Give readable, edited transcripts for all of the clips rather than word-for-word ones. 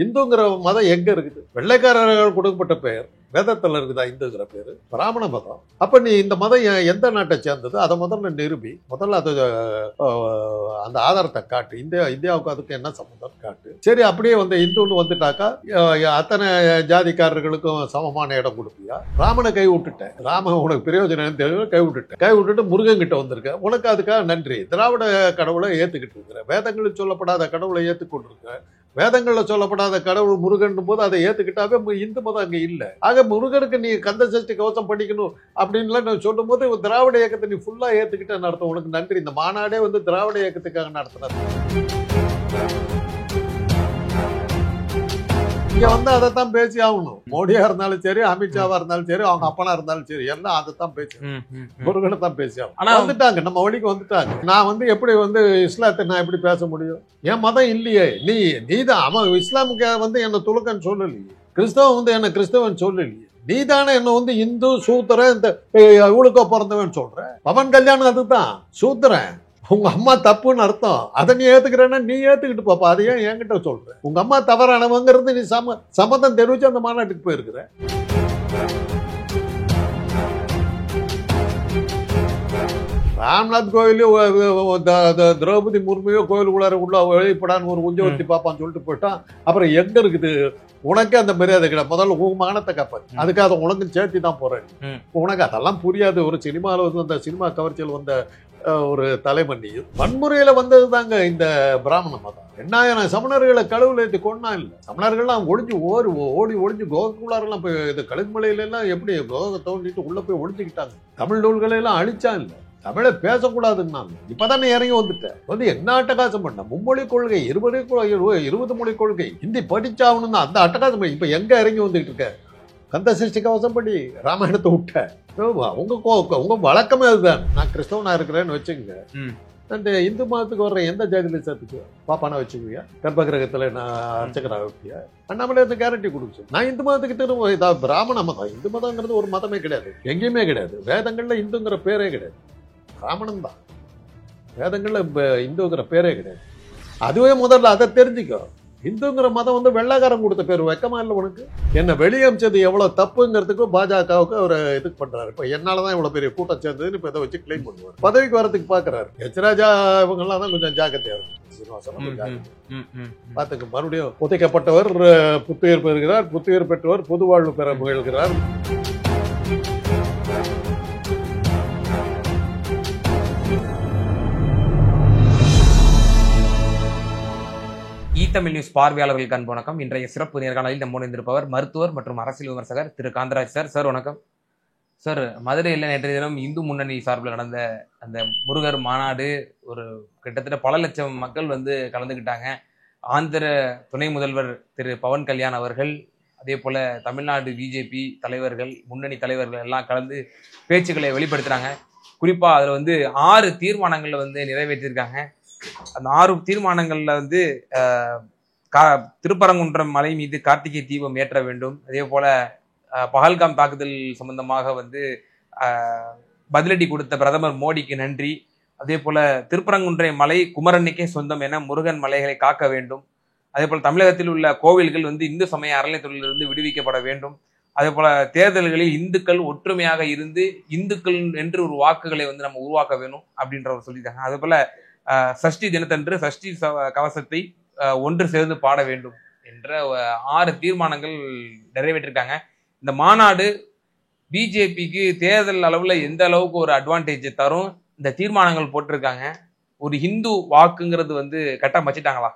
இந்துங்கிற மதம் எங்க இருக்குது? வெள்ளைக்காரர்கள் கொடுக்கப்பட்ட பெயர் வேதத்தில் இருக்குதா இந்துங்கிற பேரு? பிராமண மதம். அப்ப நீ இந்த மதம் எந்த நாட்டை சேர்ந்தது அதை முதல்ல நிரூபி. முதல்ல அது அந்த ஆதாரத்தை காட்டு. இந்தியாவுக்கு அதுக்கு என்ன சம்பந்தம் காட்டு. சரி, அப்படியே வந்து இந்துன்னு வந்துட்டாக்கா அத்தனை ஜாதிக்காரர்களுக்கும் சமமான இடம் கொடுப்பியா? ராமனை கை விட்டுட்டேன், ராமன் உனக்கு பிரயோஜனம் தெரியல, கை விட்டுட்டு முருகன் கிட்ட வந்திருக்க. உனக்கு அதுக்காக நன்றி. திராவிட கடவுளை ஏத்துக்கிட்டு இருக்கிற, வேதங்களில் சொல்லப்படாத கடவுளை ஏத்துக்கொண்டு இருக்கிற. வேதங்கள்ல சொல்லப்படாத கடவுள் முருகன் போது அதை ஏத்துக்கிட்டாவே இந்து மதம் அங்க இல்லை. ஆக முருகனுக்கு நீ கந்த சஷ்டி கவசம் படிக்கணும் அப்படின்லாம் நான் சொல்லும் போது திராவிட இயக்கத்தை நீ ஃபுல்லா ஏத்துக்கிட்டேன்னு அர்த்தம். உனக்கு நன்றி. இந்த மாநாடே வந்து திராவிட இயக்கத்துக்காக நடத்தினது. இங்க வந்து அதைத்தான் பேசி ஆகணும். மோடியா இருந்தாலும் சரி, அமித்ஷாவா இருந்தாலும் சரி, அவங்க அப்பனா இருந்தாலும் சரி, எல்லாம் அதைத்தான் பேசி முருகனை தான் பேசி ஆகணும். வந்துட்டாங்க, நம்ம வழிக்கு வந்துட்டாங்க. நான் வந்து எப்படி வந்து இஸ்லாத்தை நான் எப்படி பேச முடியும்? என் மதம் இல்லையே. நீதான் அவன் இஸ்லாமுக்கு வந்து என்ன துலுக்கன்னு சொல்லலையே, கிறிஸ்தவன் வந்து என்ன கிறிஸ்தவன் சொல்லலையே. நீ தானே என்ன வந்து இந்து சூத்திரன் இந்த இவளுக்கோ பிறந்தவன் சொல்ற. பவன் கல்யாணம் அதுதான் சூத்திரன். உங்க அம்மா தப்புன்னு அர்த்தம். அதை நீ ஏத்துக்கிறேன்னா நீ ஏத்துக்கிட்டு பாப்பா. அதை ஏன் என்கிட்ட சொல்ற? உங்க அம்மா தவறானவங்கிறது நீ சம்மதம் தெரிவிச்சு அந்த மாநாட்டுக்கு போயிருக்கிற. ராம்நாத் கோயிலையும் திரௌபதி முர்முயோ கோயிலுக்குள்ளார உள்ள வெளிப்படான்னு ஒரு உஞ்சவர்த்தி பாப்பான்னு சொல்லிட்டு போயிட்டான். அப்புறம் எங்க இருக்குது உனக்கே அந்த மரியாதை கிடையாது? முதல்ல உங்க மானத்தை காப்பாது. அதுக்காக அதை உனக்கு சேர்த்தி தான் போறேன். உனக்கு அதெல்லாம் புரியாது. ஒரு சினிமாவில் வந்து அந்த சினிமா கவர்ச்சியில் வந்த ஒரு தலைமணி வன்முறையில வந்தது தாங்க இந்த பிராமண மதம். 8000 சமணர்களை கடவுள் ஏற்றி கொண்டா இல்லை. சமணர்கள்லாம் ஓடி ஒளிஞ்சு கோகுக்குள்ளாரெல்லாம் போய் இது கழுகுமலையில எல்லாம் எப்படி கோக தோண்டிட்டு உள்ள போய் ஒளிஞ்சுக்கிட்டாங்க. தமிழ் நூல்களை எல்லாம் அழிச்சா இல்லை. தமிழை பேசக்கூடாதுன்னாங்க. இப்பதானே இறங்கி வந்துட்டேன். வந்து என்ன அட்டகாசம் பண்ண? மும்மொழி கொள்கை, 20 மொழி கொள்கை, ஹிந்தி படிச்சாகணும் தான் அந்த அட்டகாசம். இப்ப எங்க இறங்கி வந்துட்டு இருக்க? கந்த சஷ்டி கவசம் படி, ராமாயணத்தை விட்ட. உங்க வழக்கமே அதுதான். நான் கிறிஸ்தவனா இருக்கிறேன்னு வச்சுக்கோங்க. அந்த இந்து மதத்துக்கு வர்ற எந்த ஜாதியில சேர்த்துக்கு பாப்பானா வச்சுக்குவியா? கர்ப்ப கிரகத்துல நான் அர்ச்சகரா வைப்பியா? அண்ணாமலை கேரண்டி கொடுச்சு. நான் இந்து மதத்துக்கு திரும்ப பிராமண மதம். இந்து மதங்கிறது ஒரு மதமே கிடையாது, எங்கேயுமே கிடையாது. வேதங்கள்ல இந்துங்கிற பேரே கிடையாது. பிராமணன் தான் வேதங்கள்ல இந்துங்கிற பேரே கிடையாது. அதுவே முதல்ல அதை தெரிஞ்சுக்கோ. இந்துங்கிற மதம் வந்து வெள்ளைக்காரன் கொடுத்த பேர். வெக்கமா இல்லை உனக்கு? என்ன வெளியே அமைச்சது எவ்வளவு தப்புங்கிறதுக்கு பாஜகவுக்கு அவர் இதுக்கு பண்றாரு. இப்ப என்னாலதான் இவ்வளவு பெரிய கூட்டம் சேர்ந்ததுன்னு இப்ப இதை வச்சு கிளைம் பண்ணுவார். பதவிக்கு வரதுக்கு பாக்குறாரு. எச்ராஜா இவங்க எல்லாம் தான் கொஞ்சம் ஜாக்கிரதையா இருக்கு. பாத்துக்கு மறுபடியும் புதைக்கப்பட்டவர் புத்துயிர் பெறுகிறார், புத்துயிர் பெற்றவர் பொது வாழ்வு பெற முயல்கிறார். தமிழ் நியூஸ் பார்வையாளர்களுக்கு அன்பு வணக்கம். இன்றைய சிறப்பு நேர்காணலில் நம்மோடு இருந்திருப்பவர் மருத்துவர் மற்றும் அரசியல் விமர்சகர் திரு காந்தராஜ் சார். சார் வணக்கம். சார், மதுரையில் நேற்றைய தினம் இந்து முன்னணி சார்பில் நடந்த அந்த முருகர் மாநாடு ஒரு கிட்டத்தட்ட பல லட்சம் மக்கள் வந்து கலந்துக்கிட்டாங்க. ஆந்திர துணை முதல்வர் திரு பவன் கல்யாண் அவர்கள், அதே போல தமிழ்நாடு பிஜேபி தலைவர்கள், முன்னணி தலைவர்கள் எல்லாம் கலந்து பேச்சுக்களை வெளிப்படுத்துறாங்க. குறிப்பா அதுல வந்து 6 தீர்மானங்களை வந்து நிறைவேற்றியிருக்காங்க. அந்த 6 தீர்மானங்கள்ல வந்து திருப்பரங்குன்றம் மலை மீது கார்த்திகை தீபம் ஏற்ற வேண்டும். அதே போல பஹல்காம் தாக்குதல் சம்பந்தமாக வந்து பதிலடி கொடுத்த பிரதமர் மோடிக்கு நன்றி. அதே போல திருப்பரங்குன்றை மலை குமரனுக்கே சொந்தம் என முருகன் மலைகளை காக்க வேண்டும். அதே போல தமிழகத்தில் உள்ள கோவில்கள் வந்து இந்து சமய அறநிலையத்துறையிலிருந்து விடுவிக்கப்பட வேண்டும். அதே போல தேர்தல்களில் இந்துக்கள் ஒற்றுமையாக இருந்து இந்துக்கள் என்று ஒரு வாக்குகளை வந்து நம்ம உருவாக்க வேணும் அப்படின்றவர் சொல்லிட்டாங்க. அதே போல சஷ்டி தினத்தன்று சஷ்டி கவசத்தை ஒன்று சேர்ந்து பாட வேண்டும் என்ற 6 தீர்மானங்கள் நிறைவேற்றிருக்காங்க. இந்த மாநாடு பிஜேபிக்கு தேர்தல் அளவுல எந்த அளவுக்கு ஒரு அட்வான்டேஜ் தரும் இந்த தீர்மானங்கள் போட்டிருக்காங்க? ஒரு ஹிந்து வாக்குங்கிறது வந்து கட்டம் வச்சுட்டாங்களா?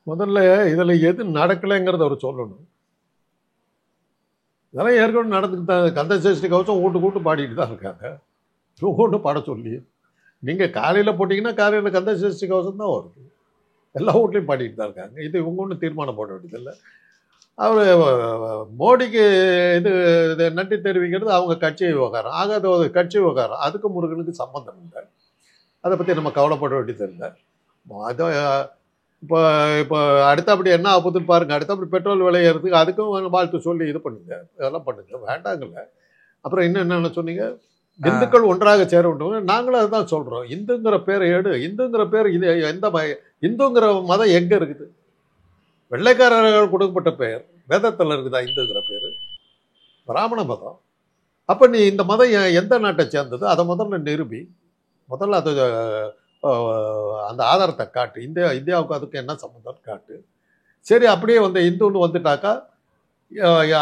முதல்ல இதுல எது நடக்கலைங்கிறத அவர் சொல்லணும். இதெல்லாம் ஏற்கனவே நடந்துட்டு தான். கந்த சஷ்டி கவசம் கூட்டு பாடிட்டு தான் இருக்காங்க. கூட்டு பாட சொல்லி நீங்கள் காலையில் போட்டிங்கன்னா காலையில் கந்த சஷ்டி கவசம் தான் வருது. எல்லா வீட்லையும் பாடிட்டு தான் இருக்காங்க. இது இவங்க ஒன்றும் தீர்மானம் போட வேண்டியதில்லை. அவர் மோடிக்கு இது நன்றி தெரிவிக்கிறது அவங்க கட்சி விவகாரம். ஆக அது ஒரு கட்சி விவகாரம். அதுக்கு முருகனுக்கு சம்பந்தம் இல்லை. அதை பற்றி நம்ம கவலைப்பட வேண்டியதில்லை. அது இப்போ அடுத்தபடி என்ன ஆகுதுன்னு பாருங்கள். அடுத்தபடி பெட்ரோல் விளையிறதுக்கு அதுக்கும் வாழ்த்து சொல்லி இது பண்ணுங்க, இதெல்லாம் பண்ணுங்க, வேண்டாங்கல்ல. அப்புறம் இன்னும் என்னென்ன சொன்னீங்க? இந்துக்கள் ஒன்றாக சேர வேண்டும். நாங்களும் அதுதான் சொல்றோம். இந்துங்கிற பேரை எடு. இந்துங்கிற பேர் இது எந்த இந்துங்கிற மதம் எங்க இருக்குது? வெள்ளைக்காரர்கள் கொடுக்கப்பட்ட பெயர் வேதத்தில் இருக்குதா இந்துங்கிற பேர், பிராமண மதம். அப்போ நீ இந்த மதம் எந்த நாட்டை சேர்ந்தது அதை முதல்ல நிரூபி, முதல்ல அது அந்த ஆதாரத்தை காட்டு, இந்தியாவுக்கு அதுக்கு என்ன சம்மந்தம் காட்டு. சரி, அப்படியே வந்து இந்துன்னு வந்துட்டாக்கா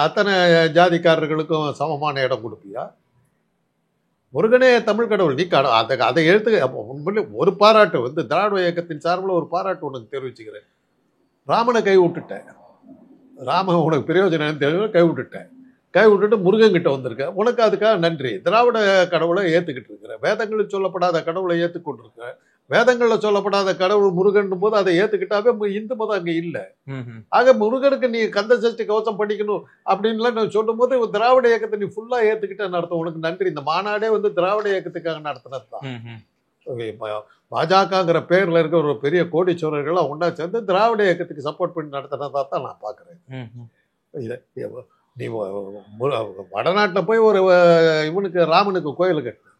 அத்தனை ஜாதிக்காரர்களுக்கும் சமமான இடம் கொடுப்பியா? முருகனே தமிழ் கடவுள், நீ அதை எழுத்து. உண்மையிலே ஒரு பாராட்டு வந்து திராவிட இயக்கத்தின் சார்பில் ஒரு பாராட்டு உனக்கு தெரிவிச்சுக்கிறேன். ராமனை கை விட்டுட்டேன், ராமன் உனக்கு பிரயோஜனம் தெரியும், கை விட்டுட்டு முருகன் வந்திருக்க, உனக்கு அதுக்காக நன்றி. திராவிட கடவுளை ஏற்றுக்கிட்டு இருக்கிற, வேதங்களில் சொல்லப்படாத கடவுளை ஏற்றுக்கொண்டிருக்க, வேதங்களில் சொல்லப்படாத கடவுள் முருகன் போது அதை ஏற்றுக்கிட்டாவே இந்து மதம் அங்கே இல்லை. ஆக முருகனுக்கு நீ கந்த சஷ்டி கவசம் படிக்கணும் அப்படின்லாம் நான் சொல்லும் போது திராவிட இயக்கத்தை நீ ஃபுல்லா ஏற்றுக்கிட்டேன்னு அர்த்தம். உனக்கு நன்றி. இந்த மாநாடே வந்து திராவிட இயக்கத்துக்காக நடத்தினது தான். பாஜகங்கிற பேர்ல இருக்க ஒரு பெரிய கோடீஸ்வரர்கள்லாம் ஒன்றா சேர்ந்து திராவிட இயக்கத்துக்கு சப்போர்ட் பண்ணி நடத்தினதா தான் நான் பார்க்குறேன். நீ வடநாட்டில் போய் ஒரு இவனுக்கு ராமனுக்கு கோயில் கட்டு,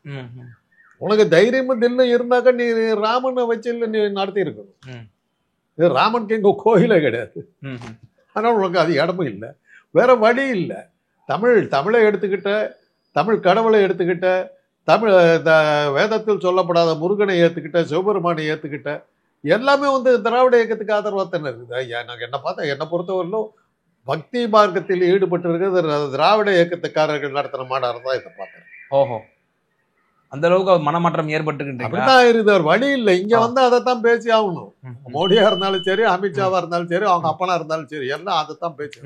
உனக்கு தைரியமும் தில்லு இருந்தாக்கா நீ ராமனை வச்சு இல்லை நீ நடத்தி இருக்கணும். இது ராமனுக்கு எங்க கோயிலே கிடையாது, ஆனால் உனக்கு அது இடமும் இல்லை, வேற வழி இல்லை. தமிழை எடுத்துக்கிட்ட, தமிழ் கடவுளை எடுத்துக்கிட்ட, தமிழ் வேதத்தில் சொல்லப்படாத முருகனை ஏற்றுக்கிட்ட, சிவபெருமானை ஏற்றுக்கிட்ட, எல்லாமே வந்து திராவிட இயக்கத்துக்கு ஆதரவாக தானே இருக்குது. நாங்கள் என்னை பொறுத்தவரையிலும் பக்தி மார்க்கத்தில் ஈடுபட்டு இருக்கிறது திராவிட இயக்கத்துக்காரர்கள் நடத்தின மாநாடு தான் இதை பார்க்குறேன். ஓஹோ, அந்த அளவுக்கு மனமாற்றம் ஏற்பட்டு அப்படிதான் இருக்குது, வழி இல்லை. இங்க வந்து அதைத்தான் பேசி ஆகணும். மோடியா இருந்தாலும் சரி, அமித்ஷாவா இருந்தாலும் சரி, அவங்க அப்பனா இருந்தாலும் சரி, எல்லாம் அதைத்தான் பேசி,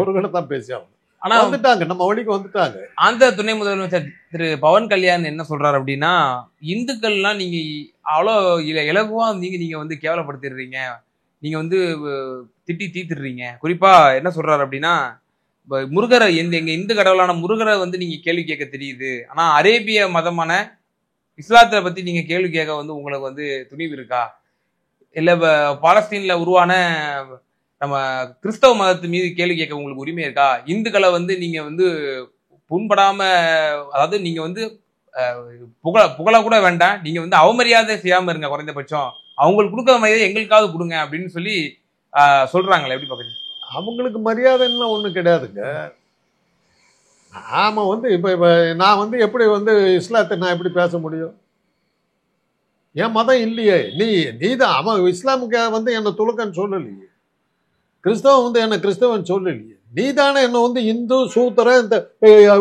முருகனை தான் பேசி ஆகணும். ஆனா வந்துட்டாங்க, நம்ம வழிக்கு வந்துட்டாங்க. அந்த துணை முதலமைச்சர் திரு பவன் கல்யாண் என்ன சொல்றாரு அப்படின்னா, இந்துக்கள்லாம் நீங்க அவ்வளோ இலகுவா நீங்க வந்து கேவலப்படுத்திடுறீங்க, நீங்க வந்து திட்டி தீத்துடுறீங்க. குறிப்பா என்ன சொல்றாரு அப்படின்னா, முருகரை எங்க இந்து கடவுளான முருகரை வந்து நீங்க கேள்வி கேட்க தெரியுது, ஆனா அரேபிய மதமான இஸ்லாத்தை பத்தி நீங்க கேள்வி கேட்க வந்து உங்களுக்கு வந்து துணிவு இருக்கா? இல்ல பாலஸ்தீன்ல உருவான நம்ம கிறிஸ்தவ மதத்து மீது கேள்வி கேட்க உங்களுக்கு உரிமை இருக்கா? இந்துக்களை வந்து நீங்க வந்து புண்படாம, அதாவது நீங்க வந்து புகழ கூட வேண்டாம், நீங்க வந்து அவமரியாதை செய்யாம இருங்க, குறைந்தபட்சம் அவங்களுக்கு கொடுக்குற மரியாதை எங்களுக்காவது கொடுங்க அப்படின்னு சொல்லி சொல்றாங்களே, எப்படி பாக்குறீங்க? அவங்களுக்கு மரியாதைன்னா ஒன்றும் கிடையாதுங்க. நாம வந்து இப்போ நான் வந்து எப்படி வந்து இஸ்லாத்தை நான் எப்படி பேச முடியும்? என் மதம் இல்லையே, நீ தான். அவன் இஸ்லாமுக்கு வந்து என்னை துலுக்கன்னு சொல்லலையே, கிறிஸ்தவன் வந்து என்னை கிறிஸ்தவன் சொல்லலையே, நீ தானே என்னை வந்து இந்து சூத்திர இந்த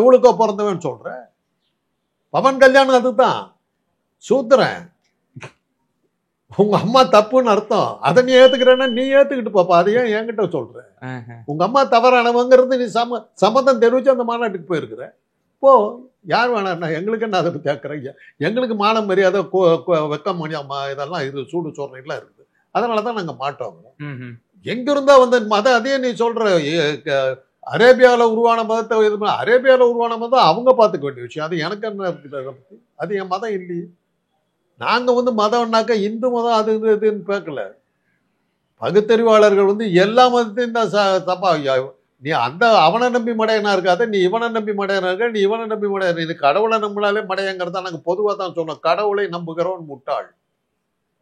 இவளுக்கோ பிறந்தவன் சொல்ற. பவன் கல்யாணம் அதுதான், சூத்திரன். உங்க அம்மா தப்புன்னு அர்த்தம், அதை நீ ஏத்துக்கிறேன்னா நீ ஏத்துக்கிட்டு பாப்பா, அதை ஏன் என்கிட்ட சொல்ற? உங்க அம்மா தவறானவங்கிறது நீ சம்மதம் தெரிவிச்சு அந்த மாநாட்டுக்கு போயிருக்கிற, போ. யார் வேணாண்ணா, எங்களுக்கு என்ன அதை பத்தி கேட்கறீங்க? எங்களுக்கு மானம் மரியாதை வெக்கம் இதெல்லாம் இது சூடு சோறனைலாம் இருக்குது, அதனாலதான் நாங்க மாட்டோம். எங்க இருந்தா வந்து மதம், அதே நீ சொல்ற அரேபியாவில் உருவான மதத்தை இது, அரேபியாவில் உருவான மதம் அவங்க பார்த்துக்க வேண்டிய விஷயம், அது எனக்கு என்ன இருக்குது அதை பத்தி? அது என் மதம் இல்லையே. நாங்க வந்து மதம்னாக்க இந்து மதம் அது இதுன்னு பார்க்கல. பகுத்தறிவாளர்கள் வந்து எல்லா மதத்தையும் தான் தப்பா. நீ அந்த அவனை நம்பி மடையனா இருக்காத, நீ இவனை நம்பி மடையனா இருக்க, நீ இவனை நம்பி மடையனா. இது கடவுளை நம்பினாலே மடையங்கிறதா நாங்க பொதுவா தான் சொன்னோம். கடவுளை நம்புகிறவன் முட்டாள்,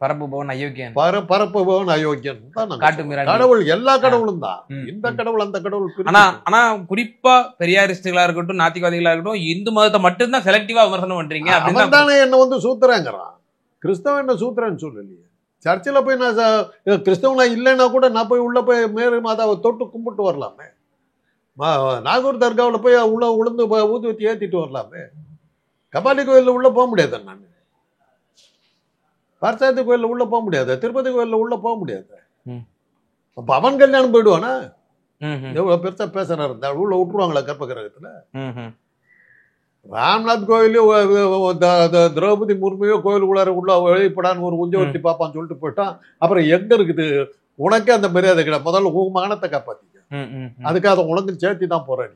பரப்புபவன் அயோக்கியன், பரப்புபவன் அயோக்கியன் தான். காட்டு கடவுள் எல்லா கடவுளும் தான், இந்த கடவுள் அந்த கடவுள். ஆனா குறிப்பா பெரியாரிஸ்டுகளா இருக்கட்டும், நாத்திகவாதிகளா இருக்கட்டும், இந்து மதத்தை மட்டும்தான் செலக்டிவா விமர்சனம் பண்றீங்க. அவன் தானே என்ன வந்து சூத்திரங்கிறான். கிறிஸ்தவன் என்ன சூத்திரன்னு சொல்லலையே. சர்ச்சில் போய் நான் கிறிஸ்தவனா இல்லைன்னா கூட நான் போய் உள்ள போய் மேரு மாதாவை தொட்டு கும்பிட்டு வரலாமே. நாகூர் தர்காவில் போய் உள்ள உளுந்து ஊதுவத்தி ஏற்றிட்டு வரலாமே. கபாலி கோயிலில் உள்ள போக முடியாது, நான் பரசாத்தி கோயிலில் உள்ள போக முடியாது, திருப்பதி கோயிலில் உள்ள போக முடியாது. பவன் கல்யாணம் போயிடுவானா? எவ்வளவு பெருசா பேசுறாரு, உள்ள விட்டுருவாங்களா கர்ப்ப கிரகத்துல? ராம்நாத் கோயிலையும் திரௌபதி முர்மையோ கோயிலுக்குள்ளார உள்ள வெளிப்படான்னு ஒரு உஞ்சவர்த்தி பாப்பான்னு சொல்லிட்டு போயிட்டான். அப்புறம் எங்க இருக்குது உனக்கே அந்த மரியாதை கிடையாது? முதல்ல உன் மானத்தை காப்பாத்திக்க, அதுக்காக உனக்கு சேர்த்தி தான் போறேன்.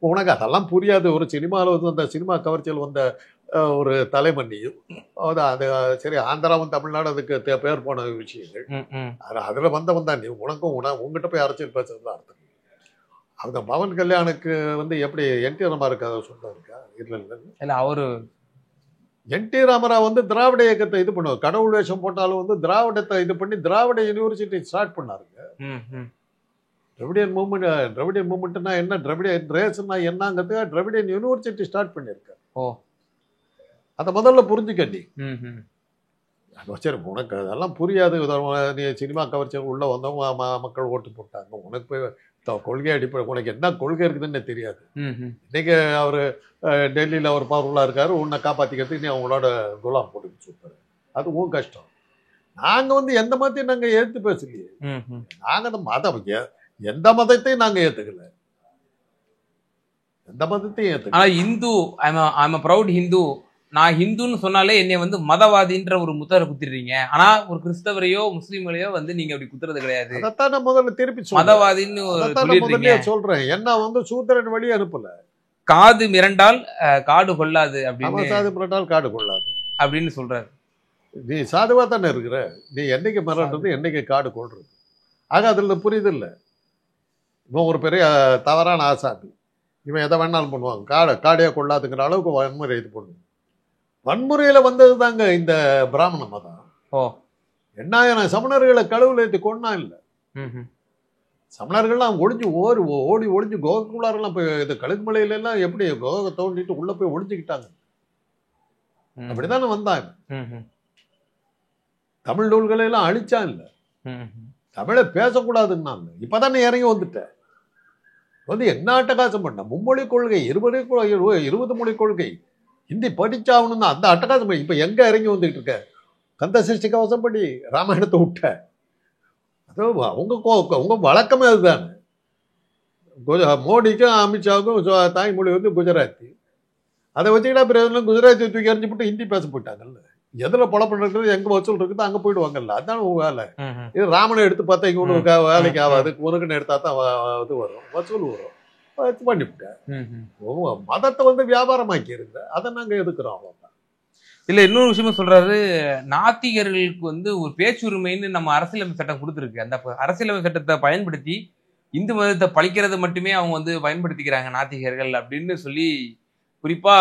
உனக்கு அதெல்லாம் புரியாது. ஒரு சினிமாவில் வந்து அந்த சினிமா கவர்ச்சியில் வந்த ஒரு தலைமன்னியும் அது சரி, ஆந்திராவும் தமிழ்நாடு அதுக்கு பேர் போன விஷயங்கள், அதுல வந்தவன் தான் நீ. உனக்கும் உங்ககிட்ட போய் அரசியல் பேசுறது தான் அர்த்தம். அந்த பவன் கல்யாணுக்கு வந்து எப்படி என்டி ரமாருக்கு அதை சொல்ல இருக்கா? இல்லை அவரு என்.டி. ராமராவ் வந்து திராவிட இயக்கத்தை இது பண்ணுவார். கடவுள் வேஷம் போட்டாலும் வந்து திராவிடத்தை இது பண்ணி திராவிட யூனிவர்சிட்டி ஸ்டார்ட் பண்ணாருங்க. திராவிடியன் மூவ்மெண்ட்னா என்ன, திராவிடியன் ரேஸ்னா என்னங்கிறதுக்காக திராவிடியன் யூனிவர்சிட்டி ஸ்டார்ட் பண்ணியிருக்காரு. அதை முதல்ல புரிஞ்சுக்க நீ. சரி, உனக்கு அதெல்லாம் புரியாது. நீ சினிமா கவர்ச்சி உள்ள வந்தவங்க மக்கள் ஓட்டு போட்டாங்க. உனக்கு போய் கொள்கை அடிப்படை உனக்கு என்ன கொள்கை இருக்குதுன்னு தெரியாது. இன்னைக்கு அவர் டெல்லியில் அவர் பவர்ஃபுல்லாக இருக்காரு. உன்னை காப்பாற்றிக்கிறதுக்கு நீ அவங்களோட குலாம் போட்டு சுத்தாரு. அது உன் கஷ்டம். நாங்கள் வந்து எந்த மதத்தையும் நாங்கள் ஏற்று பேசலையே. நாங்கள் அந்த மதம் எந்த மதத்தையும் நாங்கள் ஏற்றுக்கல. எந்த மதத்தையும் ஏற்றுக்கல. Hindu I'm proud Hindu. நான் ஹிந்துன்னு சொன்னாலே என்னை வந்து மதவாதின்ற ஒரு முத்திரை குத்திடுறீங்க. ஆனா ஒரு கிறிஸ்தவரையோ முஸ்லீம்களையோ வந்து நீங்க அப்படி குத்துறது கிடையாது. அதைத்தான் நான் முதல்ல திருப்பி மதவாதின்னு சொல்றேன். என்ன வந்து சூத்திரன் வழி அனுப்பல. காது மிரண்டால் காடு கொள்ளாது அப்படின்னு. சாது மிரண்டால் காடு கொள்ளாது அப்படின்னு சொல்றாரு. நீ சாதுவா தானே இருக்கிற. நீ என்னைக்கு மிரண்டுறது, என்னைக்கு காடு கொள்றது. ஆக அதுல புரியுது இல்ல. இவன் ஒரு பெரிய தவறான ஆசாமி. இவன் எதை வேணாலும் பண்ணுவாங்க. காடையே கொள்ளாதுங்கிற அளவுக்கு வன்முறை இது பண்ணுவாங்க. வன்முறையில வந்தது தாங்க இந்த பிராமண மதம். எண்ணாயிரம் சமணர்களை கடவுள் ஏற்றி கொண்டா இல்லை. சமணர்கள்லாம் ஓடி ஒளிஞ்சு கோகுலாரெல்லாம் போய் இது கழுகுமலையில எல்லாம் எப்படி கோகை தோண்டிட்டு உள்ள போய் ஒளிஞ்சுக்கிட்டாங்க. அப்படித்தானே வந்தாங்க. தமிழ் நூல்களை எல்லாம் அழிச்சா இல்ல. தமிழை பேசக்கூடாதுன்னா இப்பதானே இறங்கி வந்துட்டேன். வந்து என்ன அட்டகாசம் பண்ண மும்மொழி கொள்கை, 20 மொழி கொள்கை, ஹிந்தி படிச்சாகணும்னா அந்த அட்டகாசம். இப்ப எங்க இறங்கி வந்துகிட்டு இருக்க. கந்த சஷ்டி கவசம் படி, ராமாயணத்தை விட்ட. அது உங்க வழக்கமே அதுதானே. மோடிக்கும் அமித்ஷாவுக்கும் தாய்மொழி வந்து குஜராத்தி. அதை வச்சுக்கிட்டா பிரயோஜனம். குஜராத்தி தூக்கி எறிஞ்சு போட்டு ஹிந்தி பேச போயிட்டாங்கல்ல. எதுல பழப்பம் இருக்குது, எங்க வசூல் இருக்குது, அங்க போயிடுவாங்கல்ல. அதுதான் உங்க வேலை. இது ராமனை எடுத்து பார்த்தா இங்க ஒண்ணு வேலைக்கு ஆகாது. உனக்குன்னு எடுத்தா தான் இது வரும், வசூல் வரும். பண்ணிவிட்டேன். மதத்தை வந்து வியாபாரமாக்கி இருக்கு. அதை நாங்க எதுக்குறோம். இல்ல இன்னொரு விஷயமும் சொல்றாரு. நாத்திகர்களுக்கு வந்து ஒரு பேச்சுரிமைன்னு நம்ம அரசியலமைப்பு சட்டம் கொடுத்துருக்கு. அந்த அரசியலமைப்பு சட்டத்தை பயன்படுத்தி இந்து மதத்தை பழிக்கிறது மட்டுமே அவங்க வந்து பயன்படுத்திக்கிறாங்க நாத்திகர்கள் அப்படின்னு சொல்லி, குறிப்பா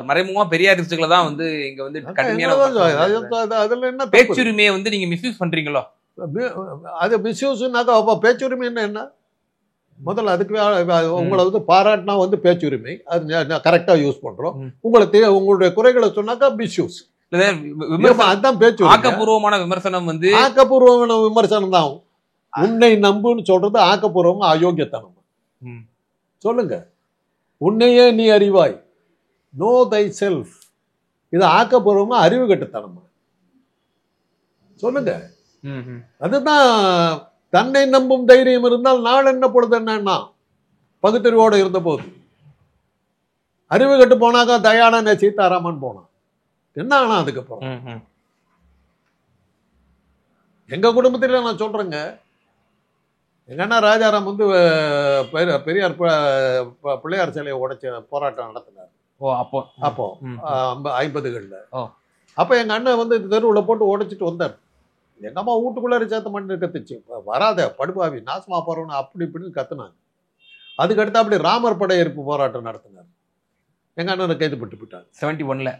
மறைமுகமா பெரியாரிஸ்டுகளை தான் வந்து இங்க வந்து கடுமையான பேச்சுரிமையை வந்து நீங்க மிஸ்யூஸ் பண்றீங்களோ. அது மிஸ்யூஸ்னாக்கா பேச்சுரிமை என்ன? முதல்ல அதுக்கு உங்களை வந்து பாராட்டினா வந்து பேச்சுரிமை, அது கரெக்டா யூஸ் பண்றோம். உங்களுடைய குறைகளை சொன்னாக்கா மிஸ்யூஸ். அதுதான் பேச்சு. ஆக்கப்பூர்வமான விமர்சனம் வந்து ஆக்கப்பூர்வமான விமர்சனம் தான். உன்னை நம்புன்னு சொல்றது ஆக்கப்பூர்வமா அயோக்கியத்தனம். சொல்லுங்க. உன்னையே நீ அறிவாய், நோ தை செல்ஃப். இது ஆக்கப்பூர்வமா அறிவு கட்டுத்தனமா சொல்லுங்க. அதுதான். தன்னை நம்பும் தைரியம் இருந்தால் நாள் என்ன பொழுது என்னன்னா பகுத்தறிவோடு இருந்த போது. அறிவு கட்டு போனாக்கா தயானந்த சீதாராமன் போனான். என்ன ஆனா அதுக்கப்புறம் எங்க குடும்பத்தில நான் சொல்றேங்க. எங்க அண்ணா ராஜாராம் வந்து பெரியார் பிள்ளையார் சிலையை உடைச்ச போராட்டம் நடத்தினார். அப்போ 50களில். அப்ப எங்க அண்ணன் வந்து தெருவில் போட்டு உடைச்சிட்டு வந்தார். எங்க அம்மா வீட்டுக்குள்ளார சேர்த்த மண்ணு கத்துச்சு. வராத படுபாவி, நாசமா போறோம்னு அப்படி இப்படின்னு கத்துனாங்க. அதுக்கடுத்து அப்படி ராமர் படையெடுப்பு போராட்டம் நடத்தினார். எங்க அண்ணனை கைது பட்டு போட்டாங்க 71ல.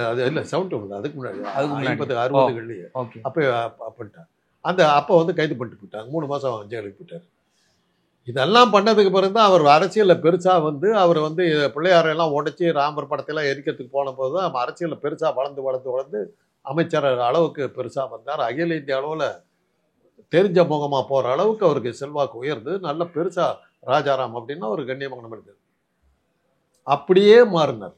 அது இல்ல 71, அதுக்கு முன்னாடி 50 60களிலேயே அப்ப அப்ப வந்து கைது பண்ணிட்டு போட்டாங்க. 3 மாசம் ஜெயிலுக்கு போயிட்டாரு. இதெல்லாம் பண்ணதுக்கு பிறகுதான் அவர் அரசியல்ல பெருசா வந்து அவர் வந்து பிள்ளையாரெல்லாம் உடைச்சி ராமர் படத்தையெல்லாம் எரிக்கிறதுக்கு போன போதுதான் அரசியல்ல பெருசா வளர்ந்து அமைச்சர் அளவுக்கு பெருசா வந்தார். அகில இந்திய அளவுல தெரிஞ்ச முகமா போற அளவுக்கு அவருக்கு செல்வாக்கு உயர்ந்து நல்ல பெருசா ராஜாராம் அப்படின்னா ஒரு கண்ணியமான மனிதர். அப்படியே மாறினார்.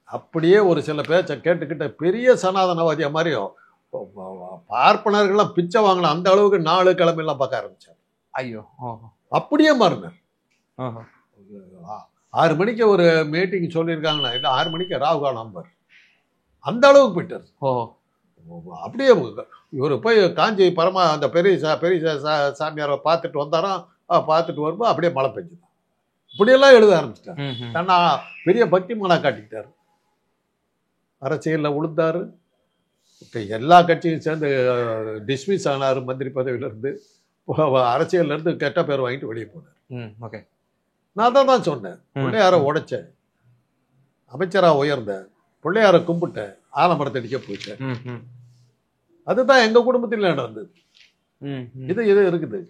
அப்படியே ஒரு சில பேச்சை கேட்டுக்கிட்ட பெரிய சனாதனவாதியா மாதிரியும் பார்ப்பனர்கள்லாம் பிச்சை வாங்கலாம். அந்த அளவுக்கு 4 கிழமையெல்லாம் பார்க்க ஆரம்பிச்சார். ஐயோ, அப்படியே மாறினார். 6 மணிக்கு ஒரு மீட்டிங் சொல்லியிருக்காங்கன்னா இல்லை 6 மணிக்கு ராகுகால் நம்பர் அந்த அளவுக்கு போயிட்டார். அப்படியே இவர் போய் காஞ்சி பரமா அந்த பெரிய சாமியாரை பார்த்துட்டு வந்தாராம். பார்த்துட்டு வரும்போது அப்படியே மழை பெஞ்சுதான். இப்படியெல்லாம் எழுத ஆரம்பிச்சிட்டார். தன்னா பெரிய பக்தி மனா காட்டிக்கிட்டார். அரசியலில் விழுந்தாரு. இப்போ எல்லா கட்சியும் சேர்ந்து டிஸ்மிஸ் ஆனார் மந்திரி பதவியிலேருந்து. அரசியல்லேருந்து கெட்ட பேர் வாங்கிட்டு வெளியே போனார். நான் தான் சொன்னேன். பிள்ளையாரை உடைச்சேன், அமைச்சராக உயர்ந்தேன், பிள்ளையார கும்பிட்டேன், ஆலமரத்தை அடிக்க போயிட்டேன். ம், ம், அதுதான் எங்க குடும்பத்தில் நடந்தது. ம், ம். இது இது இருக்குது.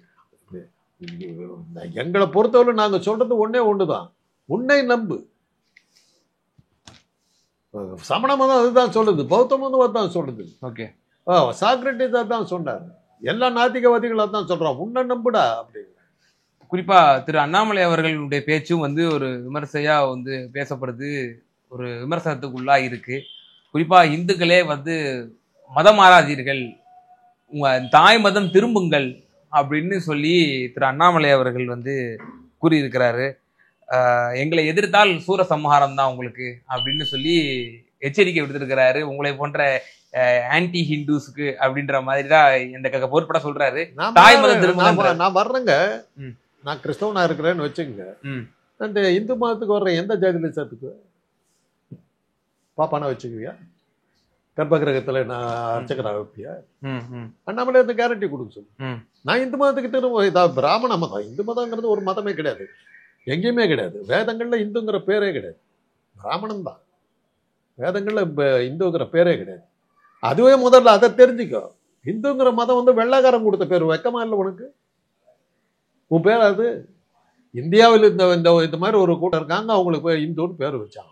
எங்களை பொறுத்தவரை நாங்க சொல்றது ஒண்ணுதான், உன்னை நம்பு. சமண மதம் அதுதான் சொல்லுது, பௌத்த மதம் அதுதான் சொல்லுது. ஓகே. சாக்ரட்டிஸ் அதான் சொன்னார், எல்லா நாத்திகவாதிகளும் அதான் சொல்றான், உன்னை நம்புடா அப்படின்னு. குறிப்பா திரு அண்ணாமலை அவர்களுடைய பேச்சும் வந்து ஒரு விமர்சையா வந்து பேசப்படுது, ஒரு விமர்சனத்துக்குள்ளா இருக்கு. குறிப்பா இந்துக்களே வந்து மதம் மாறாதீர்கள், உங்க தாய் மதம் திரும்புங்கள் அப்படின்னு சொல்லி திரு அண்ணாமலை அவர்கள் வந்து கூறியிருக்கிறாரு. எங்களை எதிர்த்தால் சூரசம்ஹாரம் தான் உங்களுக்கு அப்படின்னு சொல்லி எச்சரிக்கை விடுத்திருக்கிறாரு. உங்களை போன்ற ஆன்டி ஹிந்துஸ்க்கு அப்படின்ற மாதிரி தான் இந்த பொறுப்பட சொல்றாரு. தாய் மதம் திரும்ப நான் வர்றேங்க, நான் கிறிஸ்தவனா இருக்கிறேன்னு வச்சுக்கோங்க, அந்த இந்து மதத்துக்கு வர்ற எந்த ஜாதியில சேர்த்துக்குவேன்? பாப்பானா வச்சுக்குவியா? கர்ப்பகிரகத்துல நான் அர்ச்சகரா வைப்பியா? அண்ணாமலை அந்த கேரண்டி கொடுக்க சொல்லு. நான் இந்து மதத்துக்கு திரும்ப பிராமண மதம், இந்து மதம்ங்கிறது ஒரு மதமே கிடையாது, எங்கேயுமே கிடையாது. வேதங்கள்ல இந்துங்கிற பேரே கிடையாது, பிராமணன் தான் வேதங்கள்ல இந்துங்கிற பேரே கிடையாது. அதுவே முதல்ல அதை தெரிஞ்சுக்கோ. இந்துங்கிற மதம் வந்து வெள்ளைக்காரன் கொடுத்த பேர், வெக்கமா இல்லை உனக்கு? உன் பேர் அது? இந்தியாவில் இந்த மாதிரி ஒரு கூட்டம் இருக்காங்க, அவங்களுக்கு இந்துன்னு பேர் வச்சான்.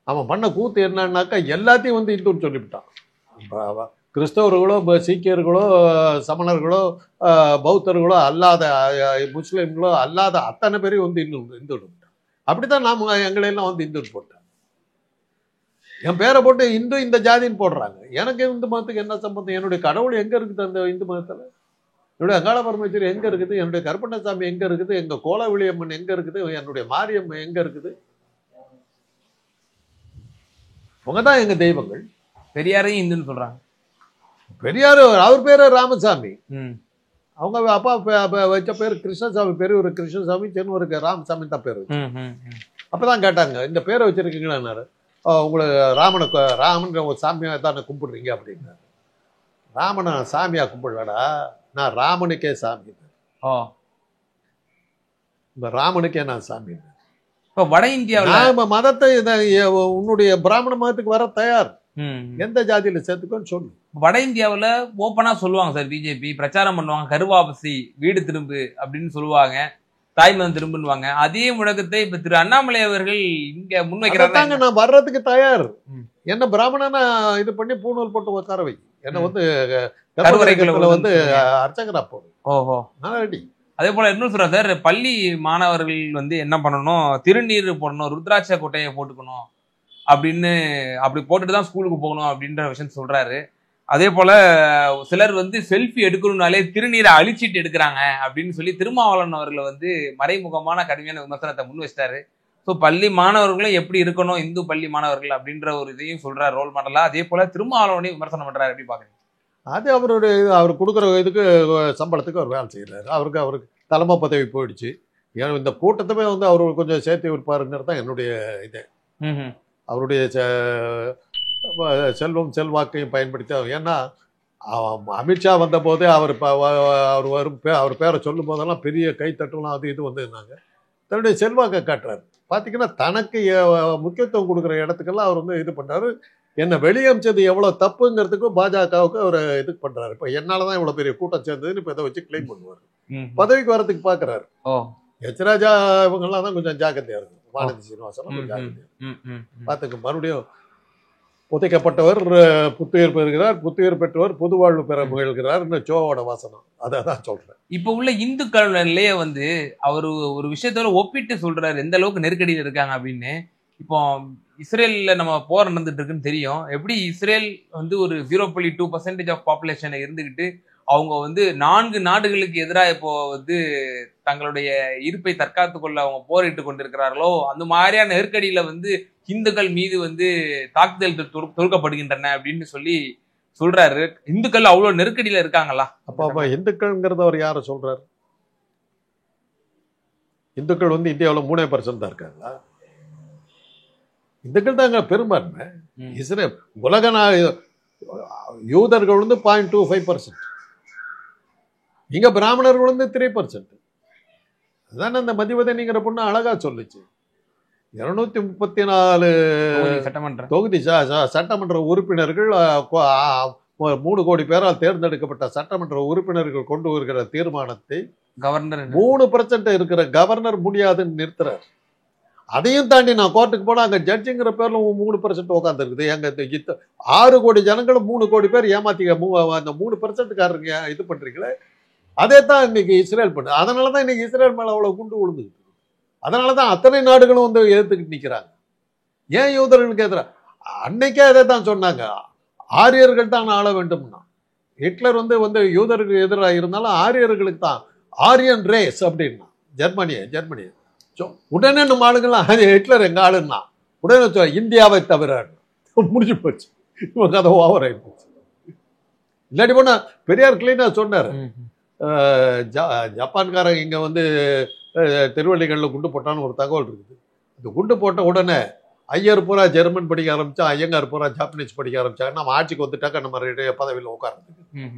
அவன் பண்ண கூத்து என்னன்னாக்கா எல்லாத்தையும் வந்து இந்துன்னு சொல்லிவிட்டான். கிறிஸ்தவர்களோ சீக்கியர்களோ சமணர்களோ பௌத்தர்களோ அல்லாத முஸ்லீம்களோ அல்லாத அத்தனை பேரையும் வந்து இந்துன்னு. அப்படித்தான் நாம் எங்களையெல்லாம் வந்து இந்துன்னு போட்டேன். என் பேரை போட்டு இந்து இந்த ஜாதின்னு போடுறாங்க. எனக்கு இந்து மதத்துக்கு என்ன சம்பந்தம்? என்னுடைய கடவுள் எங்க இருக்குது அந்த இந்து மதத்துல? என்னுடைய அங்காள பரமேஸ்வரி எங்க இருக்குது? என்னுடைய கருப்பண்ணசாமி எங்க இருக்குது? எங்க கோலவிளியம்மன் எங்க இருக்குது? என்னுடைய மாரியம்மன் எங்க இருக்குது? உங்கதான் எங்க தெய்வங்கள். பெரியாரையும் இந்துன்னு சொல்றாங்க. பெரியாரு அவர் பேரு ராமசாமி, அவங்க அப்பா வச்ச பேரு கிருஷ்ணசாமி, பெரியவர் கிருஷ்ணசாமி, சின்னவருக்கு ராமசாமி தான் பேரு. அப்பதான் கேட்டாங்க, இந்த பேரை வச்சிருக்கீங்களான்னாரு. உங்களுக்கு ராமன் ஒரு சாமியா தானே கும்பிடுறீங்க அப்படின்னாரு. ராமனை சாமியா கும்பிடலடா, நான் ராமனுக்கே சாமி. இந்த ராமனுக்கே நான் சாமி. இப்ப வட இந்தியாவில் மதத்தை உன்னுடைய பிராமண மதத்துக்கு வர தயார், எந்த ஜாதியில சேர்த்துக்கோன்னு சொல்லு. வட இந்தியாவுல ஓப்பனா சொல்லுவாங்க சார், பிஜேபி பிரச்சாரம் பண்ணுவாங்க, கருவாபசி வீடு திரும்பு அப்படின்னு சொல்லுவாங்க, தாய் மதம் திரும்புவாங்க. அதே முழக்கத்தை இப்ப திரு அண்ணாமலை அவர்கள் இங்க முன்வைக்கிறாங்க. நான் வர்றதுக்கு தயார், என்ன பிராமணனா இது பண்ணி பூணூல் போட்டு உட்கார வை, என்ன வந்து கருவறைக்குள்ள வந்து அர்ச்சகரா போடு. ஓஹோ, ரெடி. அதே போல இன்னும் சொல்றேன் சார், பள்ளி மாணவர்கள் வந்து என்ன பண்ணணும், திருநீர் போடணும், ருத்ராட்ச கொட்டையை போட்டுக்கணும் அப்படின்னு, அப்படி போட்டுட்டு தான் ஸ்கூலுக்கு போகணும் அப்படின்ற விஷயம் சொல்றாரு. அதே போல சிலர் வந்து செல்ஃபி எடுக்கணும்னாலே திருநீரை அழிச்சிட்டு எடுக்கிறாங்க அப்படின்னு சொல்லி திருமாவளவன் அவர்களை வந்து மறைமுகமான கடுமையான விமர்சனத்தை முன் வச்சிட்டாரு. ஸோ பள்ளி மாணவர்களும் எப்படி இருக்கணும், இந்து பள்ளி மாணவர்கள் அப்படின்ற ஒரு இதையும் சொல்றாரு ரோல் மாடலா. அதே போல திருமாவளவனையும் விமர்சனம் பண்றாரு. எப்படி பாக்குறீங்க? அது அவருடைய அவர் கொடுக்குற இதுக்கு சம்பளத்துக்கு அவர் வேலை செய்கிறாரு. அவருக்கு தலைமை பதவி போயிடுச்சு. ஏன்னா இந்த கூட்டத்துமே வந்து அவர் கொஞ்சம் சேர்த்து விற்பாருங்கிறது தான் என்னுடைய இது. அவருடைய செல்வம் செல்வாக்கையும் பயன்படுத்தி, ஏன்னா அமித்ஷா வந்த போதே அவர் அவர் பேரை சொல்லும் போதெல்லாம் பெரிய கைத்தட்டலாம் அது இது வந்து இருந்தாங்க. தன்னுடைய செல்வாக்கை காட்டுறாரு. பார்த்தீங்கன்னா தனக்கு முக்கியத்துவம் கொடுக்குற இடத்துக்கெல்லாம் அவர் வந்து இது பண்ணுறாரு. என்னை வெளியமிச்சது எவ்வளோ தப்புங்கிறதுக்கும் பாஜகவுக்கு அவர் இது பண்ணுறாரு. இப்போ என்னால் தான் இவ்வளோ பெரிய கூட்டம் சேர்ந்ததுன்னு இப்போ இதை வச்சு கிளைம் பண்ணுவார். பதவிக்கு வரதுக்கு பார்க்குறாரு. எச் ராஜா இவங்கெல்லாம் தான் கொஞ்சம் ஜாக்கிரதையாக இருக்கும். வானதி சீனிவாசன் ஜாக்கிரதையாக பார்த்துக்கு. மறுபடியும் புதைக்கப்பட்டவர் புத்துயிர் பெறுகிறார், புத்துயிர் பெற்றவர் புது வாழ்வு பெற முயல்கிறார், சோவோட வாசனம். அதை தான் சொல்றேன். இப்போ உள்ள இந்துக்கள்லயே வந்து அவர் ஒரு விஷயத்தோட ஒப்பிட்டு சொல்றாரு எந்த அளவுக்கு நெருக்கடியில் இருக்காங்க அப்படின்னு. இப்போ இஸ்ரேலில் நம்ம போர் நடந்துட்டு இருக்குன்னு தெரியும். எப்படி இஸ்ரேல் வந்து ஒரு 0.2% ஆஃப் பாப்புலேஷனை இருந்துக்கிட்டு அவங்க வந்து 4 நாடுகளுக்கு எதிராக இப்போ வந்து தங்களுடைய இருப்பை தற்காத்து கொள்ள அவங்க போரிட்டு கொண்டிருக்கிறார்களோ, அந்த மாதிரியான நெருக்கடியில வந்து இந்துக்கள் மீது வந்து தாக்குதல் தொடுக்கப்படுகின்றன அப்படின்னு சொல்லி சொல்றாரு. இந்துக்கள் அவ்வளவு நெருக்கடியில இருக்காங்களா? அப்ப இந்துக்கள்ங்கிறத அவர் யார சொல்றாரு? இந்துக்கள் வந்து இந்தியாவில் 3% தான் இருக்காங்களா? இந்துக்கள் தாங்க பெரும்பான்மை. இஸ்ரேல் உலக யூதர்கள் வந்து 0.25%, இங்க பிராமணர்கள் வந்து 3%. அதான அந்த மதிவதனிங்கிற பொண்ணு அழகா சொல்லுச்சு. 234 சட்டமன்ற தொகுதி சட்டமன்ற உறுப்பினர்கள் 3 கோடி பேரால் தேர்ந்தெடுக்கப்பட்ட சட்டமன்ற உறுப்பினர்கள் கொண்டு வருகிற தீர்மானத்தை கவர்னர் 3% இருக்கிற கவர்னர் முடியாதுன்னு நிறுத்துறாரு. அதையும் தாண்டி நான் கோர்ட்டுக்கு போனா அங்க ஜட்ஜுங்கிற பேர்ல 3% உட்கார்ந்து இருக்குது. எங்க 6 கோடி ஜனங்களும் 3 கோடி பேர் ஏமாத்தி அந்த 3%காரங்க இது பண்றீங்களே, அதே தான் இன்னைக்கு இஸ்ரேல் பண்ணு. அதனாலதான் இன்னைக்கு இஸ்ரேல் மேல அவ்வளவு குண்டு விழுந்து. அதனாலதான் அத்தனை நாடுகளும் வந்து எதிர்த்துக்கிட்டு நிக்கிறாங்க. ஏன் யூதர்களுக்கு எதிராக? அன்னைக்கே அதை தான் சொன்னாங்க, ஆரியர்கள் தான் ஆள வேண்டும்னா. ஹிட்லர் வந்து யூதருக்கு எதிராக இருந்தாலும் ஆரியர்களுக்கு தான், ஆரியன் ரேஸ் அப்படின்னா ஜெர்மனிய உடனே நம்ம ஆளுங்கெல்லாம் ஹிட்லர் எங்க ஆளுன்னா உடனே இந்தியாவை தவிர முடிஞ்சு போச்சு. இவங்க அதை ஓவர் ஆகி போச்சு. இல்லாட்டி போனா பெரியார் கிளீனா சொன்னாரு, ஜப்பான்காரங்க இங்க வந்து திருவள்ளிகளில் குண்டு போட்டான்னு ஒரு தகவல் இருக்குது. இந்த குண்டு போட்ட உடனே ஐயர் பூரா ஜெர்மன் படிக்க ஆரம்பிச்சா, ஐயங்கார் பூரா ஜாப்பனீஸ் படிக்க ஆரம்பிச்சாங்க. நம்ம ஆட்சிக்கு வந்துட்டாக்க நம்ம பதவியில் உட்கார்றதுக்கு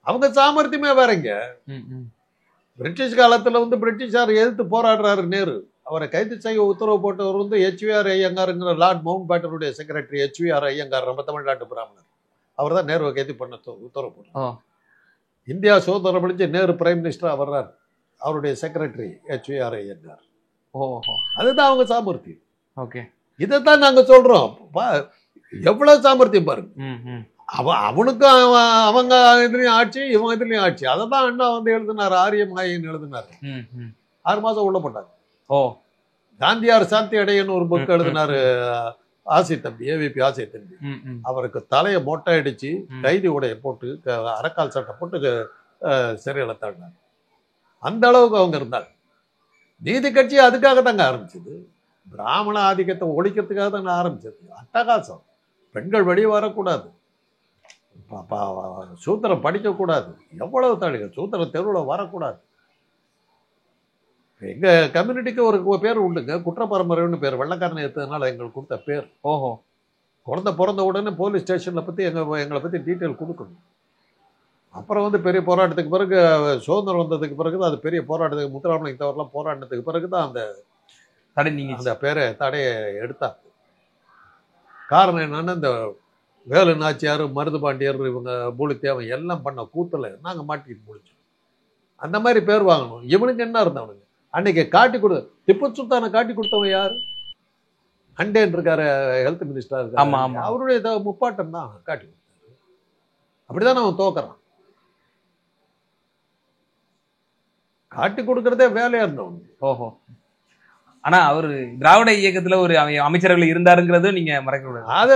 அவங்க சாமர்த்தியமே வேறங்க. பிரிட்டிஷ் காலத்துல வந்து பிரிட்டிஷார் எதிர்த்து போராடுறாரு நேரு. அவரை கைது செய்ய உத்தரவு போட்டவர் வந்து HVR ஐயங்காருங்கிற லார்ட் மவுண்ட் பேட்டனுடைய செக்ரட்டரி. HVR ஐயங்கார் நம்ம தமிழ்நாட்டு பிராமணர். அவர் தான் நேருவை கைது பண்ண உத்தரவு போட்டார். இந்தியா சுதந்திரம் அடைஞ்சு நேரு பிரைம் மினிஸ்டரா வர்றாரு, அவருடைய செக்ரட்டரி HVR ஐயங்கார். அதுதான் அவங்க சாமர்த்தியம். ஓகே, இதைத்தான் நாங்க சொல்றோம். எவ்வளவு சாமர்த்தியம் பாருங்க. அவனுக்கும் அவங்க இதுலயும் ஆட்சி, இவன் இதுலயும் ஆட்சி. அதான் அண்ணா வந்து எழுதினார், ஆரியமாயின்னு எழுதினாரு. 6 மாசம் உள்ள போட்டாங்க. காந்தியார் சாந்தி அடையன்னு ஒரு புக் எழுதினாரு ஆசை தம்பி, AVP ஆசை தம்பி. அவருக்கு தலையை மொட்டை அடிச்சு கைதி உடைய போட்டு அரைக்கால் சட்டை போட்டு சிறையில தாண்டாங்க. அந்த அளவுக்கு அவங்க இருந்தாங்க. நீதி கட்சி அதுக்காக தாங்க ஆரம்பிச்சது. பிராமண ஆதிக்கத்தை ஒழிக்கிறதுக்காக தாங்க ஆரம்பிச்சது. அட்டகாசம். பெண்கள் வெளியே வரக்கூடாது, சூத்திரம் படிக்கக்கூடாது, எவ்வளவு தாளிக சூத்திரம் தெருவில் வரக்கூடாது. எங்க கம்யூனிட்டிக்கு ஒரு பேர் உண்டுங்க, குற்றப்பரம்பரைன்னு பேர். வெள்ளக்காரனை எடுத்ததுனால எங்களுக்கு கொடுத்த பேர். குழந்தை பிறந்த உடனே போலீஸ் ஸ்டேஷன்ல பத்தி எங்களை பத்தி டீட்டெயில் கொடுக்கணும். அப்புறம் வந்து பெரிய போராட்டத்துக்கு பிறகு, சுதந்திரம் வந்ததுக்கு பிறகு அது பெரிய போராட்டத்துக்கு முத்துராமலிங்க தவறுலாம் போராட்டத்துக்கு பிறகுதான் அந்த பேரை தடையை எடுத்தாங்க. காரணம் என்னன்னா, இந்த வேலு நாச்சியார், மருது பாண்டியர், இவங்க பூலித்தேவன் எல்லாம் பண்ண கூத்துல நாங்க மாட்டிட்டு முடிச்சோம். அந்த மாதிரி பேர் வாங்கணும். இவனுக்கு என்ன இருந்தவனுங்க அன்னைக்கு காட்டி கொடு, திப்பு சுல்தானை காட்டி கொடுத்தவன் யாரு? அண்டேன் இருக்காரு, ஹெல்த் மினிஸ்டரா இருக்காரு, அவருடைய முப்பாட்டம் தான் காட்டி கொடுத்தாரு. அப்படிதான் அவன் தோக்குறான். காட்டி கொடுக்கறதே வேலையா இருந்தவன். ஆனா அவரு திராவிட இயக்கத்துல ஒரு அமைச்சர்கள் இருந்தாருங்கிறது நீங்க மறக்க கூடாது. அது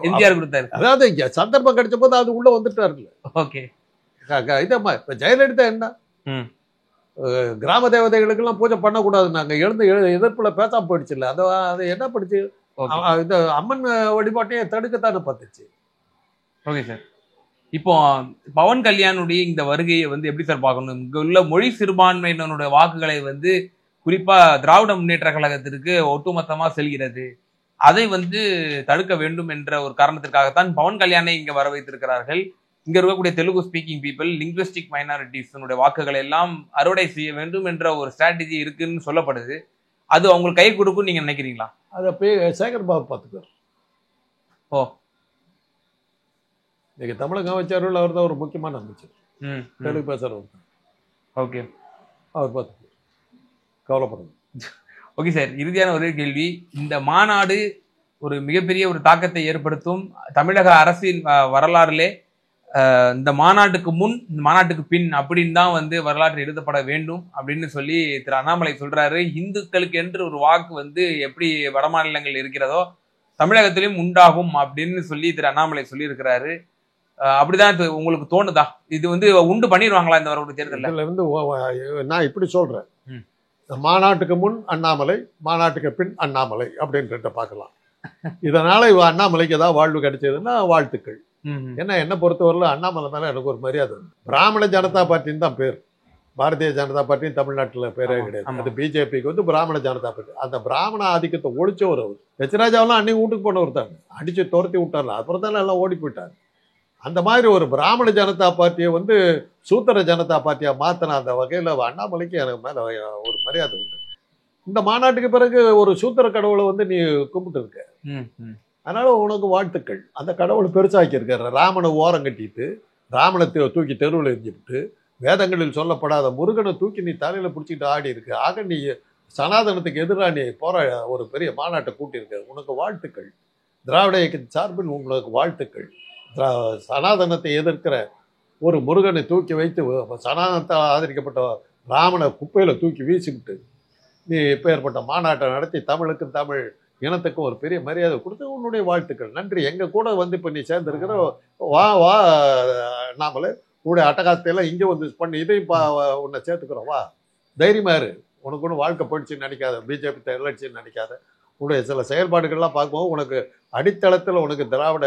எம்ஜிஆர் கொடுத்தாரு. அதாவது சந்தர்ப்பம் கிடைச்ச போது அது உள்ள வந்துட்டாருல்ல. ஓகே, இதம்மா இப்ப ஜெயலலிதா என்ன கிராம தேவதைகளுக்கு எல்லாம் பூஜை பண்ணக்கூடாது நாங்க எழுந்து எதிர்ப்புல பேசாம போயிடுச்சு இல்ல. அது என்ன படிச்சு இந்த அம்மன் வழிபாட்டையே தடுக்கத்தானே பார்த்துச்சு. ஓகே சார், இப்போ பவன் கல்யாணுடைய இந்த வருகையை வந்து எப்படி சார் பார்க்கணும்? இங்க உள்ள மொழி சிறுபான்மையினருடைய வாக்குகளை வந்து குறிப்பா திராவிட முன்னேற்ற கழகத்திற்கு ஒட்டுமொத்தமா செல்கிறது. அதை வந்து தடுக்க வேண்டும் என்ற ஒரு காரணத்திற்காகத்தான் பவன் கல்யாணை இங்க வர வைத்திருக்கிறார்கள். இங்க இருக்கக்கூடிய Telugu speaking people, linguistic minorities வாக்குகளை எல்லாம் அறுவடை செய்ய வேண்டும் என்ற ஒரு ஸ்ட்ராட்டஜி இருக்குன்னு சொல்லப்படுது. அது அவங்களுக்கு கை கொடுக்கும் நீங்க நினைக்கிறீங்களா? அதை சேகர் பாபு பார்த்துக்கார். இன்னைக்கு தமிழக அமைச்சர்கள் அவர் தான் ஒரு முக்கியமான அமைச்சர், தெலுங்கு பேசுறவர். ஓகே, அவர் பார்த்து கவலைப்படுங்க. ஓகே சார், இறுதியான ஒரே கேள்வி. இந்த மாநாடு ஒரு மிகப்பெரிய ஒரு தாக்கத்தை ஏற்படுத்தும் தமிழக அரசின் வரலாறுலே. இந்த மாநாட்டுக்கு முன், இந்த மாநாட்டுக்கு பின் அப்படின்னு தான் வந்து வரலாற்று எழுதப்பட வேண்டும் அப்படின்னு சொல்லி திரு அண்ணாமலை சொல்றாரு. இந்துக்களுக்கு என்று ஒரு வாக்கு வந்து எப்படி வட மாநிலங்கள் இருக்கிறதோ தமிழகத்திலும் உண்டாகும் அப்படின்னு சொல்லி திரு அண்ணாமலை சொல்லியிருக்கிறாரு. அப்படிதான் உங்களுக்கு தோணுதா? இது வந்து உண்டு பண்ணிடுவாங்களா இந்த வரக்கூடிய தேர்தலில்? வந்து நான் இப்படி சொல்றேன், மாநாட்டுக்கு முன் அண்ணாமலை, மாநாட்டுக்கு பின் அண்ணாமலை அப்படின்றத பார்க்கலாம். இதனால அண்ணாமலைக்கு ஏதாவது வாழ்வு கிடைச்சதுன்னா வாழ்த்துக்கள். ஏன்னா என்ன பொறுத்தவரையில அண்ணாமலை மேல எனக்கு ஒரு மரியாதை. பிராமண ஜனதா பார்ட்டின்னு தான் பேர். பாரதிய ஜனதா பார்ட்டின்னு தமிழ்நாட்டில் பேரே கிடையாது. அது பிஜேபிக்கு வந்து பிராமண ஜனதா பார்ட்டி. அந்த பிராமண ஆதிக்கத்தை ஒழிச்சவர் அவர். எச்ராஜாவெல்லாம் அன்னைக்கு வீட்டுக்கு போனவர் தாங்க, அடிச்சு துரத்தி விட்டார்ல, அப்புறம் தானே எல்லாம் ஓடி போயிட்டாங்க. அந்த மாதிரி ஒரு பிராமண ஜனதா பார்ட்டியை வந்து சூத்திர ஜனதா பார்ட்டியா மாத்தின அந்த வகையில் அண்ணாமலைக்கு எனக்கு மேல ஒரு மரியாதை உண்டு. இந்த மாநாட்டுக்கு பிறகு ஒரு சூத்திர கடவுளை வந்து நீ கும்பிட்டு இருக்க. அதனால உனக்கு வாழ்த்துக்கள். அந்த கடவுளை பெருசாக்கி இருக்காரு. ராமனை ஓரம் கட்டிட்டு, ராமனை தூக்கி தெருவில் எரிஞ்சுட்டு, வேதங்களில் சொல்லப்படாத முருகனை தூக்கி நீ தலையில பிடிச்சிட்டு ஆடி இருக்கு. ஆக நீ சனாதனத்துக்கு எதிராக நீ ஒரு பெரிய மாநாட்டை கூட்டியிருக்க. உனக்கு வாழ்த்துக்கள். திராவிட இயக்கத்தின் சார்பில் உங்களுக்கு வாழ்த்துக்கள். சனாதனத்தை எதிர்க்கிற ஒரு முருகனை தூக்கி வைத்து சனாதனத்தால் ஆதரிக்கப்பட்ட ராமனை குப்பையில தூக்கி வீசிவிட்டு நீ இப்பேற்பட்ட மாநாட்டை நடத்தி தமிழுக்கும் தமிழ் இனத்துக்கும் ஒரு பெரிய மரியாதை கொடுத்து உன்னுடைய வாழ்த்துக்கள். நன்றி. எங்க கூட வந்து இப்போ நீ சேர்ந்துருக்கிற வா வா நாமளே உன்னுடைய அட்டகாசத்தையெல்லாம் இங்கே வந்து பண்ணி இதையும் உன்னை சேர்த்துக்கிறோம். வா, தைரியமா இரு. உனக்கு ஒன்றும் வாழ்க்கை போயிடுச்சுன்னு நினைக்காத, பிஜேபி எலட்சின்னு நினைக்காத. உன்னுடைய சில செயல்பாடுகள்லாம் பார்க்கும்போது உனக்கு அடித்தளத்தில் உனக்கு திராவிட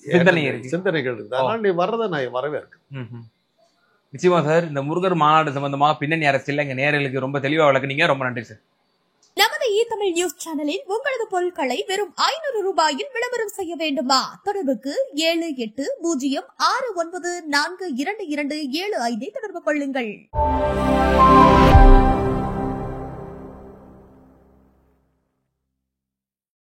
சிந்தனைகள் இருக்கு. அதனால நீ வர்றதை நான் வரவேற்கிறேன். நிச்சயமா சார். இந்த முருகர் மாநாடு சம்பந்தமா பின்னணி அரசியல் எங்க நேயர்களுக்கு ரொம்ப தெளிவா விளக்குனீங்க. ரொம்ப நன்றி சார். நமது தமிழ் நியூஸ் சேனலில் உங்களது பொருட்களை வெறும் 500 ரூபாயில் விளம்பரம் செய்ய வேண்டுமா? தொடர்புக்கு 7806942275 தொடர்பு கொள்ளுங்கள்.